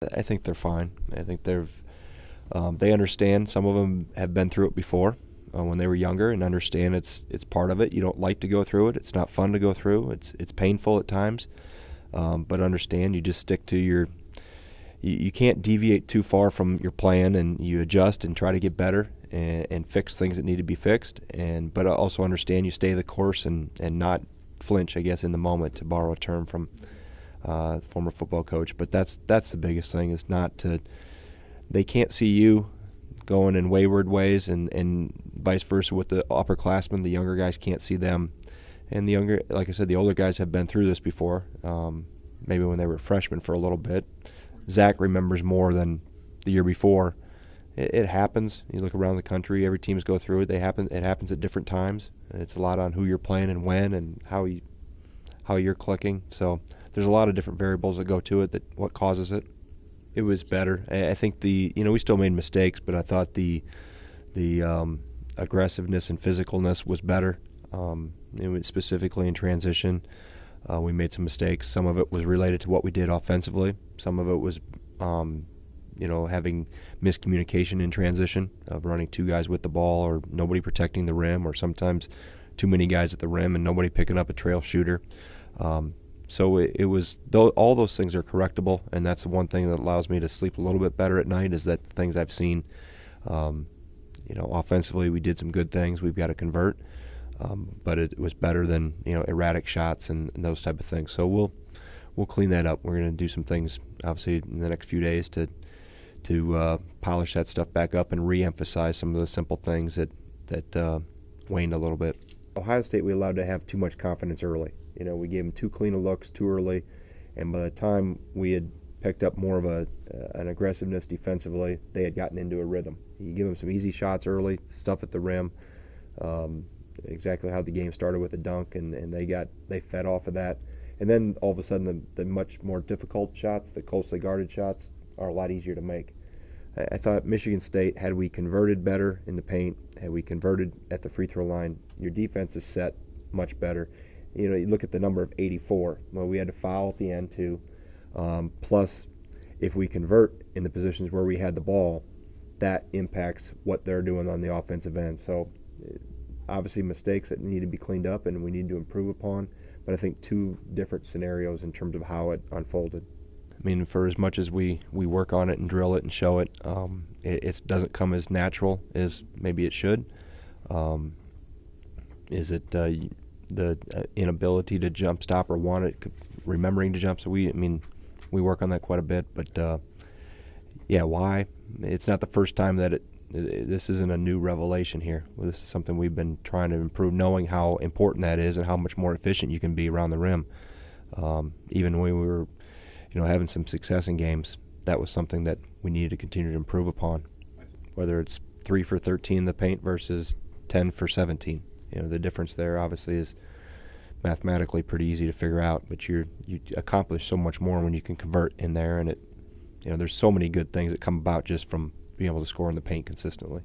I think they're fine. I think they understand. Some of them have been through it before when they were younger and understand it's part of it. You don't like to go through it. It's not fun to go through. It's painful at times, but understand. You just stick to you can't deviate too far from your plan, and you adjust and try to get better and fix things that need to be fixed. But I also understand you stay the course and not flinch, I guess, in the moment, to borrow a term from former football coach. But that's the biggest thing, is not to. They can't see you going in wayward ways, and vice versa with the upperclassmen. The younger guys can't see them, and the younger, like I said, the older guys have been through this before. Maybe when they were freshmen for a little bit. Zach remembers more than the year before. It happens. You look around the country, every teams go through it. It happens at different times. It's a lot on who you're playing and when and how you're clicking. So there's a lot of different variables that go to it, that what causes it. It was better. I think we still made mistakes, but I thought the aggressiveness and physicalness was better. Specifically in transition, we made some mistakes. Some of it was related to what we did offensively. Some of it was, having miscommunication in transition, of running two guys with the ball or nobody protecting the rim, or sometimes too many guys at the rim and nobody picking up a trail shooter. So it was all those things are correctable, and that's the one thing that allows me to sleep a little bit better at night, is that the things I've seen. Offensively, we did some good things. We've got to convert, but it was better than erratic shots and those type of things. So we'll clean that up. We're going to do some things, obviously, in the next few days to polish that stuff back up and re-emphasize some of the simple things that waned a little bit. Ohio State, we allowed to have too much confidence early. We gave them too clean of looks too early, and by the time we had picked up more of an aggressiveness defensively, they had gotten into a rhythm. You give them some easy shots early, stuff at the rim, exactly how the game started with a dunk, and they fed off of that. And then all of a sudden, the much more difficult shots, the closely guarded shots, are a lot easier to make. I thought Michigan State, had we converted better in the paint, had we converted at the free throw line, your defense is set much better. You look at the number of 84. Well, we had to foul at the end too. Plus, if we convert in the positions where we had the ball, that impacts what they're doing on the offensive end. So, obviously, mistakes that need to be cleaned up and we need to improve upon. But I think two different scenarios in terms of how it unfolded. I mean, for as much as we work on it and drill it and show it, it doesn't come as natural as maybe it should. Is it the inability to jump stop or want it, remembering to jump? So we work on that quite a bit. But why? It's not the first time that this isn't a new revelation here. This is something we've been trying to improve, knowing how important that is and how much more efficient you can be around the rim. Even when we were, having some success in games, that was something that we needed to continue to improve upon. Whether it's 3 for 13 in the paint versus 10 for 17, the difference there obviously is mathematically pretty easy to figure out. But you accomplish so much more when you can convert in there, and there's so many good things that come about just from being able to score in the paint consistently.